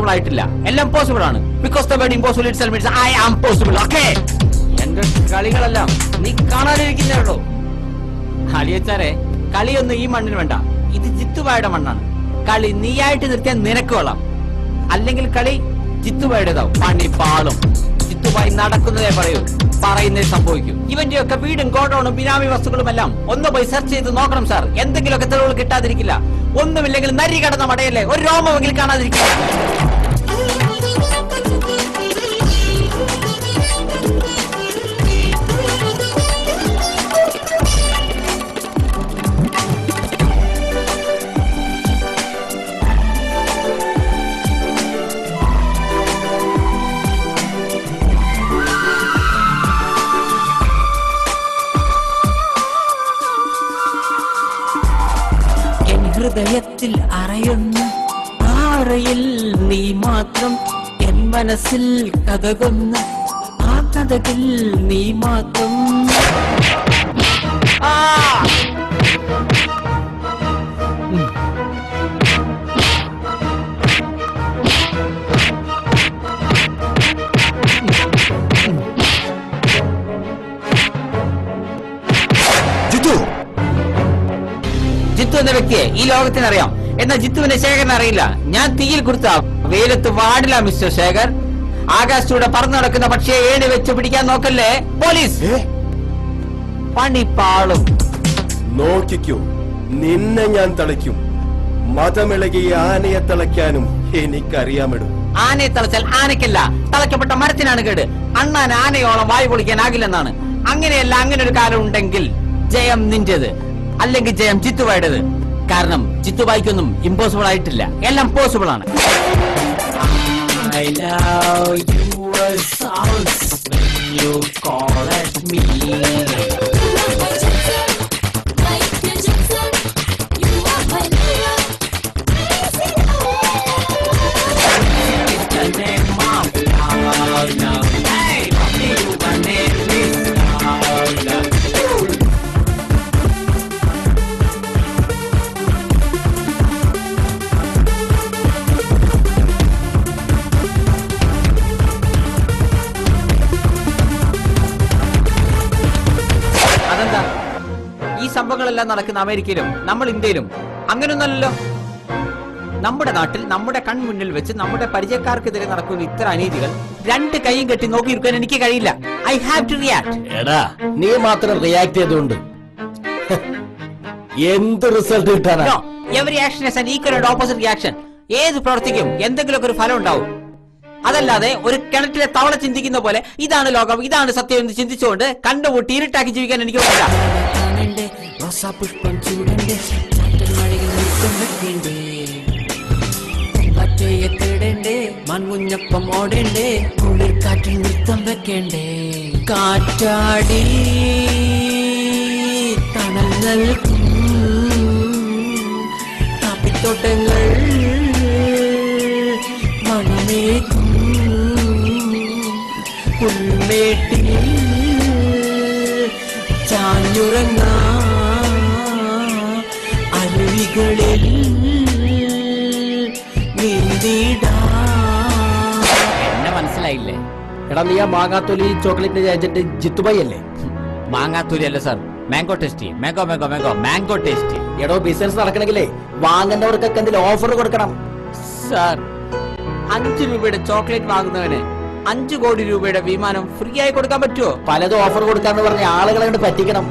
Impossible ആയിട്ടില്ല, എല്ലാം possible ആണ്. Because the word impossible itself means I am possible. Okay, എന്റെ കളികളെല്ലാം നീ കാണാതിരിക്കുന്നേ ഉള്ളൂ. അലിയച്ചാരെ, കളിയൊന്നും ഈ മണ്ണിന് വേണ്ട, ഇത് ജിത്തുബായുടെ മണ്ണാണ്. കളി നീയായിട്ട് നിർത്തിയാൽ നിനക്ക് കൊള്ളാം, അല്ലെങ്കിൽ കളി ജിത്തുബായുടേതാവും. പണി പാളും. ജിത്തുബായി നടക്കുന്നതേ പറയൂ, പറയുന്നേ സംഭവിക്കും. ഇവന്റെ ഒക്കെ വീടും ഗോഡൌണും ബിനാമി വസ്തുക്കളും എല്ലാം ഒന്ന് പോയി സെർച്ച് ചെയ്ത് നോക്കണം സാർ. എന്തെങ്കിലുമൊക്കെ തെളിവുകൾ കിട്ടാതിരിക്കില്ല. ഒന്നുമില്ലെങ്കിൽ നരി കടന്ന മടയല്ലേ, ഒരു രോമമെങ്കിലും കാണാതിരിക്കില്ല. ഹൃദയത്തിൽ അറയുന്ന ആറയിൽ നീ മാത്രം, എൻ മനസ്സിൽ കഥകൊന്ന ആ കഥകിൽ നീ മാത്രം. ജിത്തു എന്ന വ്യക്തിയെ ഈ ലോകത്തിനറിയാം, എന്നാൽ ജിത്തുവിനെ ശേഖരൻ അറിയില്ല. ഞാൻ തീയിൽ കുറിച്ച വെയിലത്ത് വാടില്ല മിസ്റ്റർ ശേഖർ. ആകാശത്തൂടെ പറന്നു നടക്കുന്ന പക്ഷിയെ ഏണി വെച്ച് പിടിക്കാൻ നോക്കല്ലേ പോലീസ്. പണിപ്പാളും. നോക്കിക്കോ, നിന്നെ ഞാൻ തളയ്ക്കും. മതമിളകിയ ആനയെ തളയ്ക്കാനും എനിക്കറിയാമിടും. ആനയെ തളച്ചാൽ ആനയ്ക്കല്ല, തളയ്ക്കപ്പെട്ട മരത്തിനാണ് കേട്. അണ്ണാൻ ആനയോളം വായു പൊളിക്കാനാകില്ലെന്നാണ്. അങ്ങനെയല്ല, അങ്ങനെ ഒരു കാലം ഉണ്ടെങ്കിൽ ജയം നിന്റേത്, അല്ലെങ്കിൽ ജയം ജിത്തുബായുടേത്. കാരണം ജിത്തുബായിക്കൊന്നും ഇമ്പോസിബിൾ ആയിട്ടില്ല, എല്ലാം പോസിബിൾ ആണ്. I love your sounds when you call at me. ഈ സംഭവങ്ങളെല്ലാം നടക്കുന്ന അമേരിക്കയിലും നമ്മൾ ഇന്ത്യയിലും അങ്ങനെയൊന്നല്ലോ. നമ്മുടെ നാട്ടിൽ നമ്മുടെ കൺമുന്നിൽ വെച്ച് നമ്മുടെ പരിചയക്കാർക്കെതിരെ നടക്കുന്ന ഇത്ര അനീതികൾ രണ്ട് കൈയും കെട്ടി നോക്കിയിരിക്കാൻ എനിക്ക് കഴിയില്ല. I have to react. എടാ, നീ മാത്രം റിയാക്ട് ചെയ്തുകൊണ്ട് എന്ത് റിസൾട്ട് കിട്ടാനാ? Every action is an equal and opposite reaction. ഏത് പ്രവർത്തിക്കും എന്തെങ്കിലുമൊക്കെ ഒരു ഫലം ഉണ്ടാവും. അതല്ലാതെ ഒരു കിണറ്റിലെ തവള ചിന്തിക്കുന്ന പോലെ ഇതാണ് ലോകം, ഇതാണ് സത്യം എന്ന് ചിന്തിച്ചുകൊണ്ട് കണ്ടുമുട്ടി ഇരുട്ടാക്കി ജീവിക്കാൻ എനിക്ക് പറ്റില്ല. റോസാപുഷ്പം ചൂടണ്ടേ, ചാറ്റൽ മഴയിൽ നൃത്തം വെക്കേണ്ടേ, പച്ചയെ തേടേണ്ടേ, മൺകുഞ്ഞപ്പം ഓടേണ്ടേ, കുളിർ കാറ്റിൽ നൃത്തം വെക്കേണ്ടേ, കാറ്റാടി തണൽ നൽകും കാപ്പിത്തോട്ടങ്ങൾ മണമേകും പുൽമേട്ടിൽ ചാഞ്ഞുറങ്ങ അരുവികളിൽ നീന്തിടാ. എന്നെ മനസ്സിലായില്ലേ? എടാ, നീ ആ മാങ്ങാത്തൊലി ചോക്ലേറ്റിന്റെ ഏജന്റ് ജിത്തുബായി അല്ലേ? മാങ്ങാത്തൂരി അല്ല sir, mango tasty. Mango tasty. എടോ, ബിസിനസ് നടക്കണമെങ്കിലേ വാങ്ങുന്നവർക്കൊക്കെ എന്തെങ്കിലും ഓഫർ കൊടുക്കണം സാർ. 5 രൂപയുടെ ചോക്ലേറ്റ് വാങ്ങുന്നവന് 5 കോടി രൂപയുടെ വിമാനം ഫ്രീ ആയി കൊടുക്കാൻ പറ്റുമോ? പലതും ഓഫർ കൊടുക്കാന്ന് പറഞ്ഞ ആളുകളെ കൊണ്ട് പറ്റിക്കണം.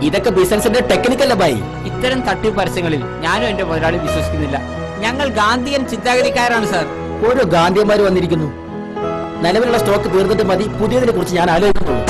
ഇതൊക്കെ ബിസിനസിന്റെ ടെക്നിക്കല്ല ബായി. ഇത്തരം തട്ടിപ്പ് പരസ്യങ്ങളിൽ ഞാനും എന്റെ മുതലാളി വിശ്വസിക്കുന്നില്ല. ഞങ്ങൾ ഗാന്ധിയൻ ചിന്താഗതിക്കാരാണ് സാർ. ഓരോ ഗാന്ധിയന്മാര് വന്നിരിക്കുന്നു. നിലവിലുള്ള സ്റ്റോക്ക് തീർന്നിട്ട് മതി പുതിയതിനെ കുറിച്ച് ഞാൻ ആലോചിക്കുന്നുള്ളൂ.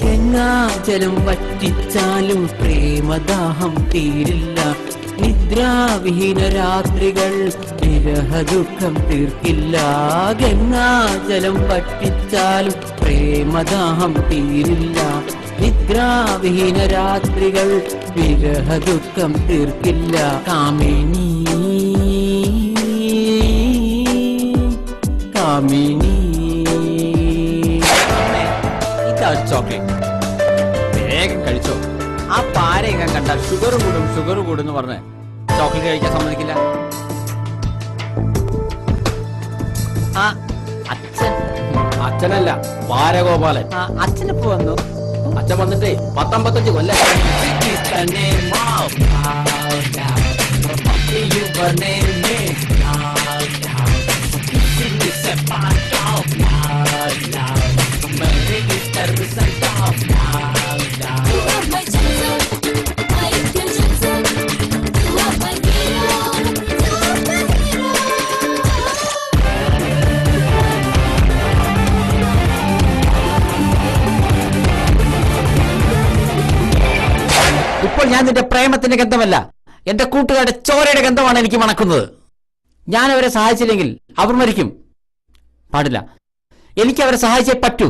ഗംഗാജലം വറ്റിച്ചാലും പ്രേമദാഹം തീരില്ല. നിദ്രാവിഹീന രാത്രികൾ വിരഹദുഃഖം തീർക്കില്ല. ഗംഗാജലം വറ്റിച്ചാലും പ്രേമദാഹം തീരില്ല. നിദ്രാവിഹീന രാത്രികൾ വിരഹദുഃഖം തീർക്കില്ല. കാമിനി കാമിനി. ഇതാ ചോക്ലേറ്റ്, വേഗം കഴിച്ചോ. ആ പാരയൊക്കെ കണ്ടാൽ ഷുഗർ കൂടും എന്ന് പറഞ്ഞ് ചോക്ലേറ്റ് കഴിക്കാൻ സമ്മതിക്കില്ല. ആ അച്ഛൻ, അച്ഛനല്ല ബാലഗോപാലൻ. അച്ഛനിപ്പോ വന്നു. അച്ഛൻ വന്നിട്ടേ 19 കൊല്ലം. ഇപ്പോൾ ഞാൻ നിന്റെ പ്രേമത്തിന്റെ ഗന്ധമല്ല, എന്റെ കൂട്ടുകാരുടെ ചോരയുടെ ഗന്ധമാണ് എനിക്ക് മണക്കുന്നത്. ഞാൻ അവരെ സഹായിച്ചില്ലെങ്കിൽ അവർ മരിക്കും. പാടില്ല, എനിക്ക് അവരെ സഹായിച്ചേ പറ്റൂ.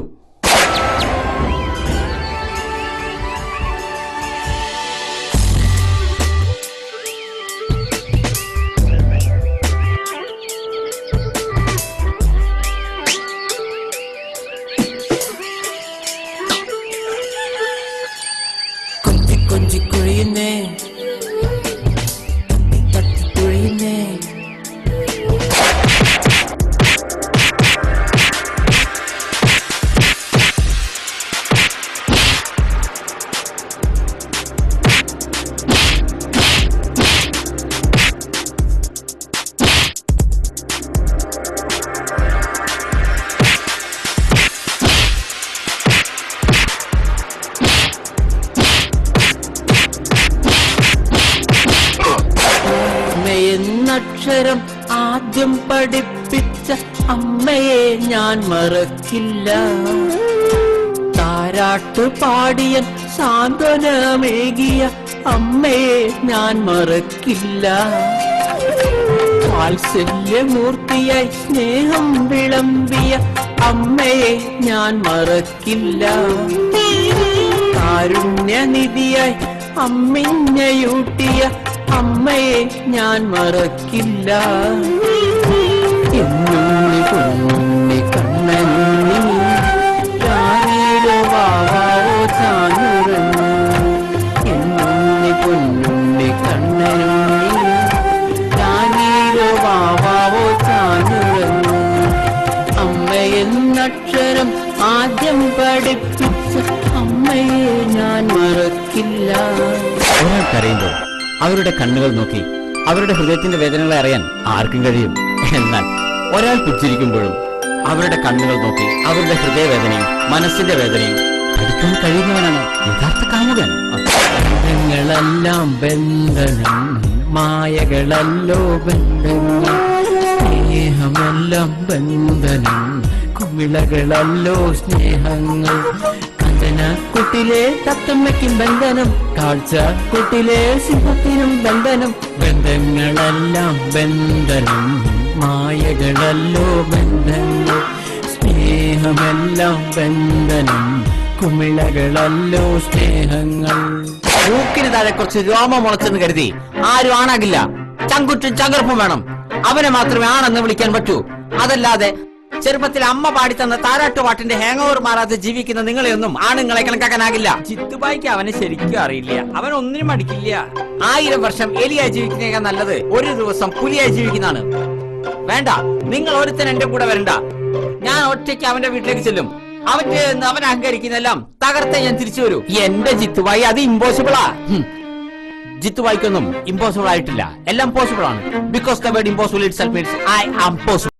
കൊഞ്ചിക്കൊഴിയുന്നേ, തട്ടിക്കൊഴിയുന്നേ. എന്നക്ഷരം ആദ്യം പഠിപ്പിച്ച അമ്മയെ ഞാൻ മറക്കില്ല. താരാട്ട് പാടിയ സാന്ത്വനമേകിയ അമ്മയെ ഞാൻ മറക്കില്ല. വാത്സല്യമൂർത്തിയായി സ്നേഹം വിളമ്പിയ അമ്മയെ ഞാൻ മറക്കില്ല. കാരുണ്യനിധിയായി അമ്മിഞ്ഞയൂട്ടിയ അമ്മയെ ഞാൻ മറക്കില്ല. എന്നുണ്ണി പൊന്നുണ്ണി കണ്ണനുണ്ണി ചാരിയിലോ വാവാവോ ചാനുറങ്ങി. എന്നുണ്ണി പൊന്നുണ്ണി കണ്ണനുണ്ണി ചാരിയിലോ വാവാവോ ചാനുറങ്ങി. അമ്മയെന്നക്ഷരം ആദ്യം പഠിപ്പിച്ച അമ്മയെ ഞാൻ മറക്കില്ല. ഒരാൾക്കറിയുമ്പോൾ അവരുടെ കണ്ണുകൾ നോക്കി അവരുടെ ഹൃദയത്തിന്റെ വേദനകളെ അറിയാൻ ആർക്കും കഴിയും. എന്നാൽ ഒരാൾ പുച്ഛിരിക്കുമ്പോഴും അവരുടെ കണ്ണുകൾ നോക്കി അവരുടെ ഹൃദയവേദനയും മനസ്സിന്റെ വേദനയും പഠിക്കാൻ കഴിയുന്നവനാണ് യഥാർത്ഥ കാമുകൻ. ബന്ധങ്ങളെല്ലാം ബന്ധനം, മായകളല്ലോ ബന്ധങ്ങൾ. സ്നേഹമെല്ലാം ബന്ധനം, കുമിളകളല്ലോ സ്നേഹങ്ങൾ. കുട്ടിലെ തത്തമ്മയ്ക്കും ബന്ധനം, കാഴ്ച കുട്ടിലെ സിംഹത്തിനും ബന്ധനം. ബന്ധങ്ങളെല്ലാം ബന്ധനം, മായകളല്ലോ ബന്ധങ്ങൾ. സ്നേഹമെല്ലാം ബന്ധനം, കുമിളകളല്ലോ സ്നേഹങ്ങൾ. മൂക്കിന് താഴെ കുറച്ച് രോമം മുളച്ചെന്ന് കരുതി ആരും ആണാകില്ല. ചങ്കുറ്റും ചങ്കർപ്പും വേണം. അവനെ മാത്രമേ ആണെന്ന് വിളിക്കാൻ പറ്റൂ. അതല്ലാതെ ചെറുപ്പത്തിൽ അമ്മ പാടിത്തന്ന താരാട്ടുപാട്ടിന്റെ ഹാങ് ഓവർ മാറാതെ ജീവിക്കുന്ന നിങ്ങളെയൊന്നും ആണുങ്ങളെ കണക്കാക്കാനാകില്ല. ചിത്തുബായിക്ക് അവനെ ശരിക്കും അറിയില്ല. അവൻ ഒന്നിനും മടിക്കില്ല. 1000 വർഷം എലിയായി ജീവിക്കുന്നേക്കാൾ നല്ലത് ഒരു ദിവസം പുലിയായി ജീവിക്കുന്നതാണ്. വേണ്ട, നിങ്ങൾ ഒരുത്തൻ എന്റെ കൂടെ വരണ്ട. ഞാൻ ഒറ്റയ്ക്ക് അവന്റെ വീട്ടിലേക്ക് ചെല്ലും. അവൻ അഹങ്കരിക്കുന്നെല്ലാം തകർത്തേ ഞാൻ തിരിച്ചു വരൂ. എന്റെ ജിത്തുബായി അത് ഇമ്പോസിബിളാ. ജിത്തുബായിക്കൊന്നും ഇമ്പോസിബിൾ ആയിട്ടില്ല. എല്ലാം പോസിബിൾ ആണ്. Because the word impossible itself means I am possible.